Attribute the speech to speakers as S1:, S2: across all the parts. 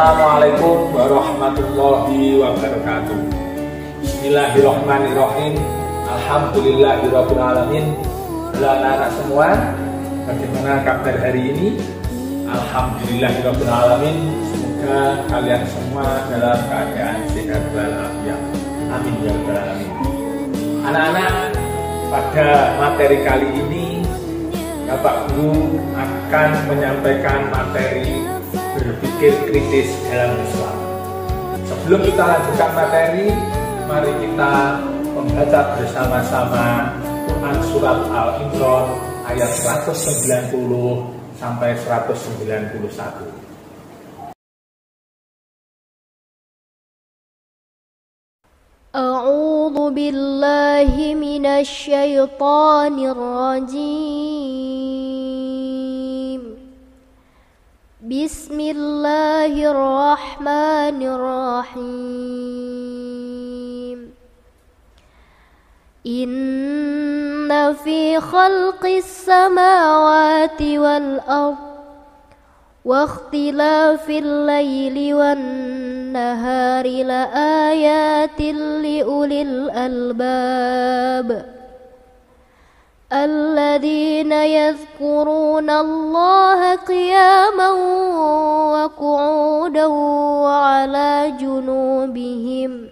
S1: Assalamualaikum warahmatullahi wabarakatuh. Bismillahirrahmanirrahim. Alhamdulillahirabbil alamin. Anak-anak semua, bagaimana kabar hari ini? Alhamdulillahirabbil alamin. Semoga kalian semua dalam keadaan sehat walafiat. Amin ya rabbal alamin. Anak-anak, pada materi kali ini Bapak Guru akan menyampaikan materi berpikir kritis dalam Islam. Sebelum kita lanjutkan materi, mari kita membaca bersama-sama Quran Surat Al-Imran ayat 190 sampai 191.
S2: A'udzu billahi minasy syaithanir rajim. Bismillahirrahmanirrahim. Inna fi khalqis samawati wal ardh wa ikhtilafil laili wan nahari la ayatin li ulil albab alladzina yadhkuruna Allaha qiyaman wa qu'udan wa 'ala junubihim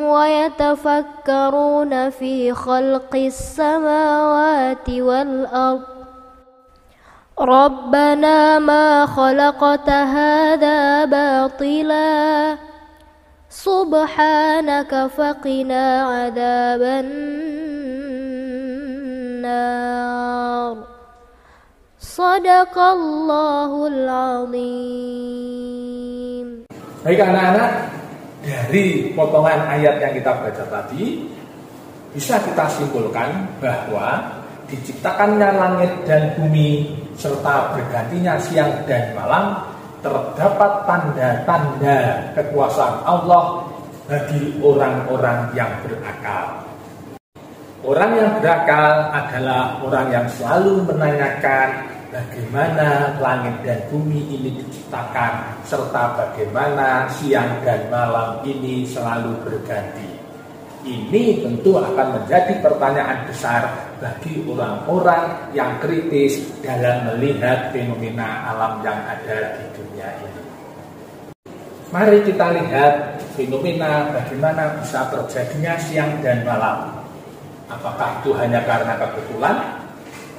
S2: wa yatafakkaruna fi khalqis samawati wal ardh Rabbana ma khalaqta hadha batila subhanaka faqina adzaban nar. Shadaqallahul azim.
S1: Baik anak-anak, dari potongan ayat yang kita baca tadi bisa kita simpulkan bahwa diciptakannya langit dan bumi serta bergantinya siang dan malam terdapat tanda-tanda kekuasaan Allah bagi orang-orang yang berakal. Orang yang berakal adalah orang yang selalu menanyakan bagaimana langit dan bumi ini diciptakan serta bagaimana siang dan malam ini selalu berganti. Ini tentu akan menjadi pertanyaan besar bagi orang-orang yang kritis dalam melihat fenomena alam yang ada di dunia ini. Mari kita lihat fenomena bagaimana bisa terjadinya siang dan malam. Apakah itu hanya karena kebetulan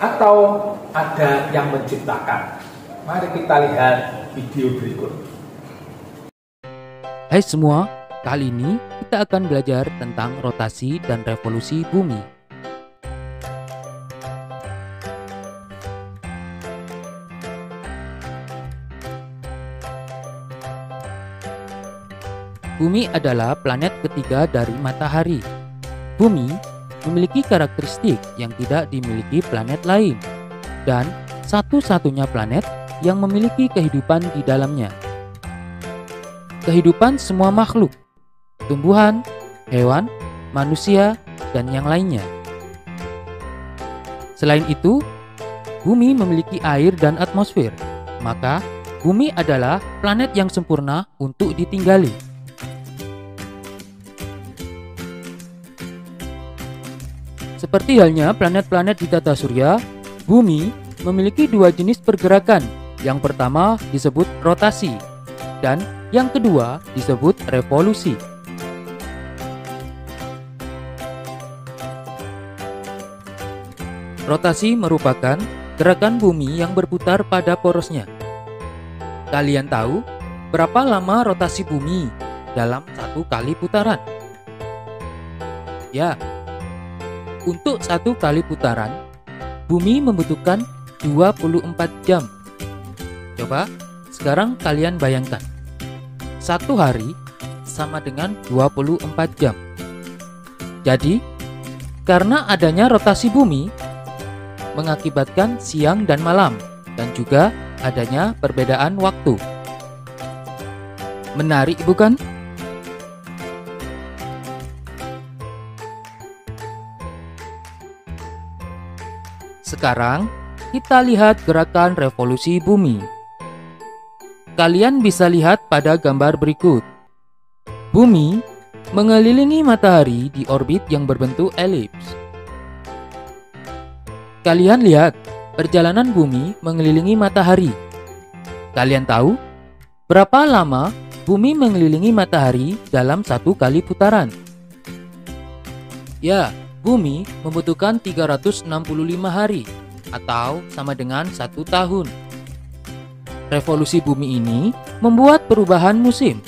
S1: atau ada yang menciptakan? Mari kita lihat video berikut.
S3: Hai semua, kali ini kita akan belajar tentang rotasi dan revolusi bumi. Bumi adalah planet ketiga dari matahari. Bumi memiliki karakteristik yang tidak dimiliki planet lain, dan satu-satunya planet yang memiliki kehidupan di dalamnya. Kehidupan semua makhluk, tumbuhan, hewan, manusia, dan yang lainnya. Selain itu, bumi memiliki air dan atmosfer, maka bumi adalah planet yang sempurna untuk ditinggali. Seperti halnya planet-planet di tata surya, bumi memiliki dua jenis pergerakan. Yang pertama disebut rotasi, dan yang kedua disebut revolusi. Rotasi merupakan gerakan bumi yang berputar pada porosnya. Kalian tahu berapa lama rotasi bumi dalam satu kali putaran? Ya, untuk satu kali putaran, bumi membutuhkan 24 jam. Coba sekarang kalian bayangkan, satu hari sama dengan 24 jam. Jadi, karena adanya rotasi bumi, mengakibatkan siang dan malam, dan juga adanya perbedaan waktu. Menarik bukan? Sekarang, kita lihat gerakan revolusi bumi. Kalian bisa lihat pada gambar berikut. Bumi mengelilingi matahari di orbit yang berbentuk elips. Kalian lihat perjalanan bumi mengelilingi matahari. Kalian tahu berapa lama bumi mengelilingi matahari dalam satu kali putaran? Ya, bumi membutuhkan 365 hari atau sama dengan 1 tahun. Revolusi bumi ini membuat perubahan musim.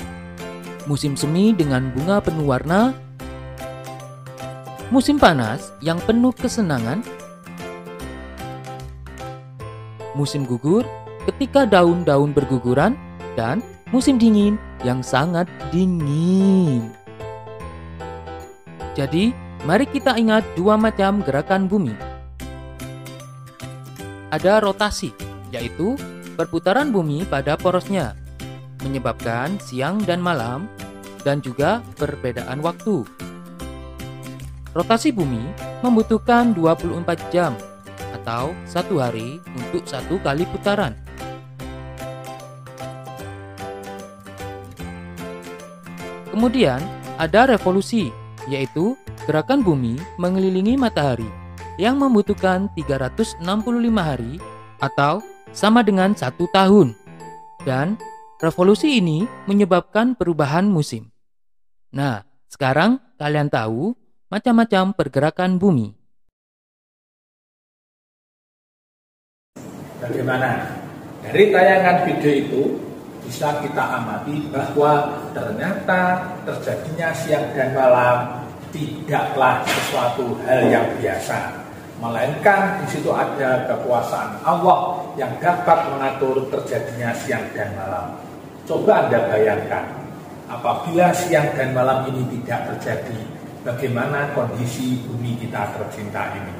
S3: Musim semi dengan bunga penuh warna, musim panas yang penuh kesenangan, musim gugur ketika daun-daun berguguran, dan musim dingin yang sangat dingin. Jadi, mari kita ingat 2 macam gerakan bumi. Ada rotasi, yaitu perputaran bumi pada porosnya, menyebabkan siang dan malam, dan juga perbedaan waktu. Rotasi bumi membutuhkan 24 jam atau 1 hari untuk 1 kali putaran. Kemudian ada revolusi, yaitu gerakan bumi mengelilingi matahari yang membutuhkan 365 hari atau sama dengan 1 tahun. Dan revolusi ini menyebabkan perubahan musim. Nah, sekarang kalian tahu macam-macam pergerakan bumi.
S1: Bagaimana? Dari tayangan video itu bisa kita amati bahwa ternyata terjadinya siang dan malam tidaklah sesuatu hal yang biasa, melainkan di situ ada kekuasaan Allah yang dapat mengatur terjadinya siang dan malam. Coba Anda bayangkan, apabila siang dan malam ini tidak terjadi, bagaimana kondisi bumi kita tercinta ini?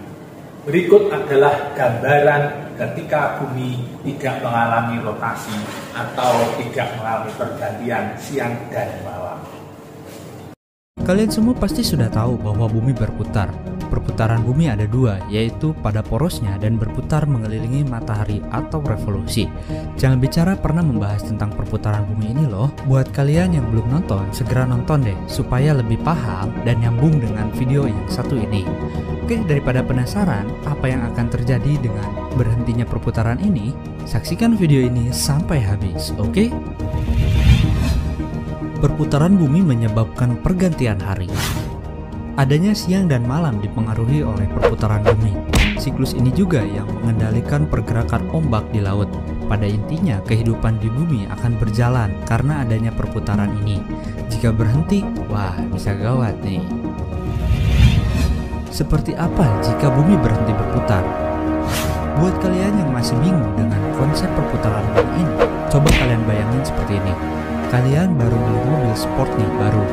S1: Berikut adalah gambaran ketika bumi tidak mengalami rotasi atau tidak mengalami pergantian siang dan malam.
S4: Kalian semua pasti sudah tahu bahwa bumi berputar. Perputaran bumi ada 2, yaitu pada porosnya dan berputar mengelilingi matahari atau revolusi. Jangan bicara pernah membahas tentang perputaran bumi ini loh. Buat kalian yang belum nonton, segera nonton deh supaya lebih paham dan nyambung dengan video yang satu ini. Oke, daripada penasaran apa yang akan terjadi dengan berhentinya perputaran ini, saksikan video ini sampai habis, oke? Perputaran bumi menyebabkan pergantian hari. Adanya siang dan malam dipengaruhi oleh perputaran bumi. Siklus ini juga yang mengendalikan pergerakan ombak di laut. Pada intinya, kehidupan di bumi akan berjalan karena adanya perputaran ini. Jika berhenti, wah bisa gawat nih. Seperti apa jika bumi berhenti berputar? Buat kalian yang masih bingung dengan konsep perputaran bumi ini, coba kalian bayangin seperti ini. Kalian baru beli mobil sport nih, baru.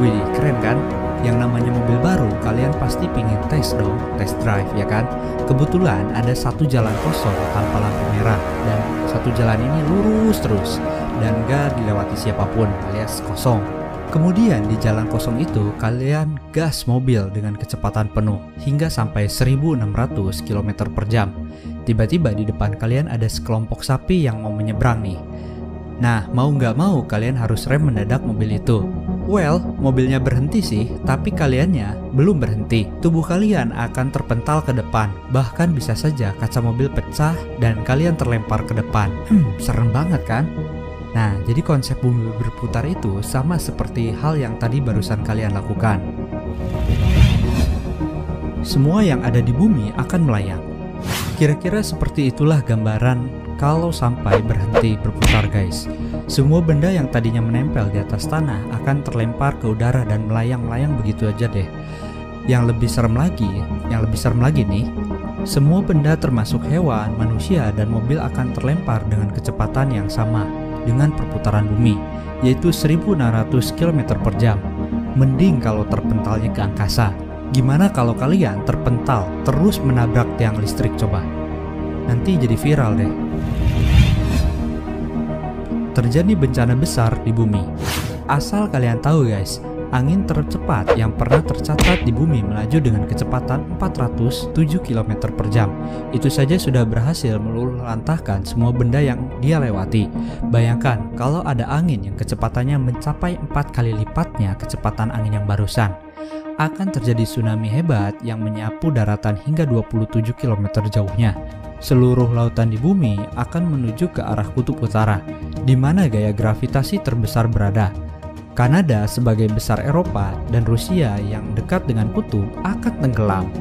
S4: Wih, keren kan? Yang namanya mobil baru, kalian pasti pingin tes dong, test drive ya kan? Kebetulan ada satu jalan kosong tanpa lampu merah, dan satu jalan ini lurus terus dan gak dilewati siapapun alias kosong. Kemudian di jalan kosong itu kalian gas mobil dengan kecepatan penuh hingga sampai 1600 km per jam. Tiba-tiba di depan kalian ada sekelompok sapi yang mau menyeberang nih. Nah, mau nggak mau kalian harus rem mendadak mobil itu. Well, mobilnya berhenti sih, tapi kaliannya belum berhenti. Tubuh kalian akan terpental ke depan, bahkan bisa saja kaca mobil pecah dan kalian terlempar ke depan. Serem banget kan? Nah, jadi konsep bumi berputar itu sama seperti hal yang tadi barusan kalian lakukan. Semua yang ada di bumi akan melayang. Kira-kira seperti itulah gambaran kalau sampai berhenti berputar, guys. Semua benda yang tadinya menempel di atas tanah akan terlempar ke udara dan melayang-layang begitu aja deh. Yang lebih serem lagi nih, semua benda termasuk hewan, manusia, dan mobil akan terlempar dengan kecepatan yang sama dengan perputaran bumi, yaitu 1600 km per jam. Mending kalau terpentalnya ke angkasa. Gimana kalau kalian terpental terus menabrak tiang listrik coba? Nanti jadi viral deh. Terjadi bencana besar di bumi. Asal kalian tahu guys, Angin tercepat yang pernah tercatat di bumi melaju dengan kecepatan 407 km per jam. Itu saja sudah berhasil meluluhlantahkan semua benda yang dia lewati. Bayangkan kalau ada angin yang kecepatannya mencapai 4 kali lipatnya kecepatan angin yang barusan. Akan terjadi tsunami hebat yang menyapu daratan hingga 27 km jauhnya. Seluruh lautan di bumi akan menuju ke arah kutub utara, di mana gaya gravitasi terbesar berada. Kanada sebagai besar Eropa dan Rusia yang dekat dengan kutub akan tenggelam.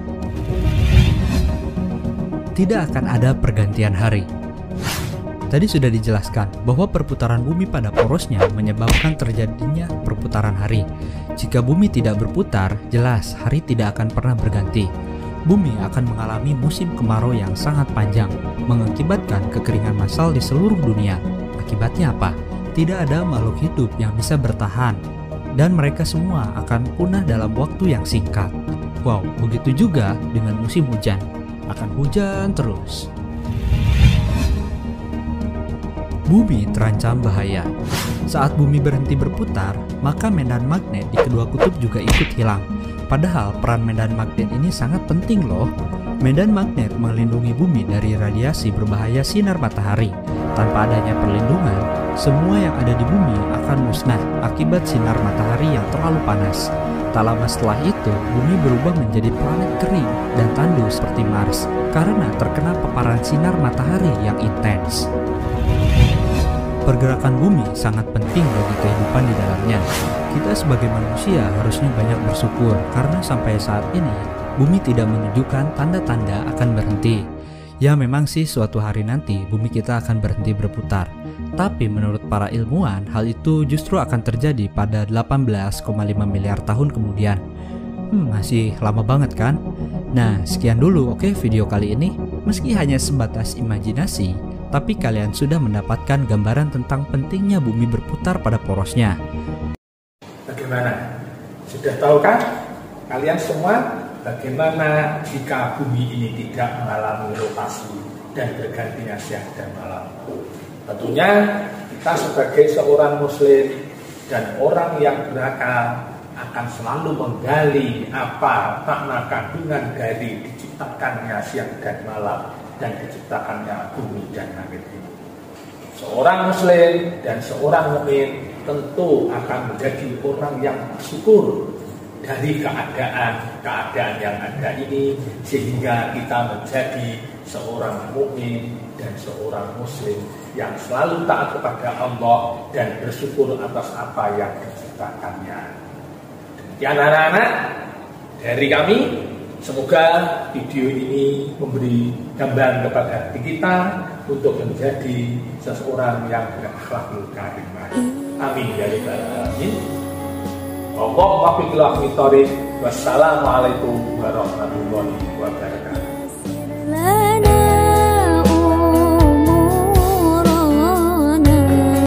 S4: Tidak akan ada pergantian hari. Tadi sudah dijelaskan bahwa perputaran bumi pada porosnya menyebabkan terjadinya perputaran hari. Jika bumi tidak berputar, jelas hari tidak akan pernah berganti. Bumi akan mengalami musim kemarau yang sangat panjang, mengakibatkan kekeringan massal di seluruh dunia. Akibatnya apa? Tidak ada makhluk hidup yang bisa bertahan, dan mereka semua akan punah dalam waktu yang singkat. Wow, begitu juga dengan musim hujan. Akan hujan terus. Bumi terancam bahaya. Saat bumi berhenti berputar, maka medan magnet di kedua kutub juga ikut hilang. Padahal peran medan magnet ini sangat penting loh. Medan magnet melindungi bumi dari radiasi berbahaya sinar matahari. Tanpa adanya perlindungan, semua yang ada di bumi akan musnah akibat sinar matahari yang terlalu panas. Tak lama setelah itu, bumi berubah menjadi planet kering dan tandus seperti Mars karena terkena paparan sinar matahari yang intens. Pergerakan bumi sangat penting bagi kehidupan di dalamnya. Kita sebagai manusia harusnya banyak bersyukur karena sampai saat ini bumi tidak menunjukkan tanda-tanda akan berhenti. Ya memang sih suatu hari nanti bumi kita akan berhenti berputar. Tapi menurut para ilmuwan hal itu justru akan terjadi pada 18,5 miliar tahun kemudian. Masih lama banget kan? Nah sekian dulu video kali ini. Meski hanya sebatas imajinasi, tapi kalian sudah mendapatkan gambaran tentang pentingnya bumi berputar pada porosnya.
S1: Bagaimana? Sudah tahu kan? Kalian semua bagaimana jika bumi ini tidak mengalami rotasi dan bergantinya siang dan malam? Tentunya kita sebagai seorang muslim dan orang yang berakal akan selalu menggali apa makna kandungan dari diciptakannya siang dan malam dan diciptakannya bumi dan langit ini. Seorang muslim dan seorang mukmin tentu akan menjadi orang yang bersyukur dari keadaan yang ada ini, sehingga kita menjadi seorang mukmin dan seorang muslim yang selalu taat kepada Allah dan bersyukur atas apa yang diciptakannya. Demikian anak-anak dari kami. Semoga video ini memberi gambaran kepada hati kita untuk menjadi seseorang yang berakhlakul karimah. Amin ya rabbal alamin. Wassalamualaikum warahmatullahi wabarakatuh.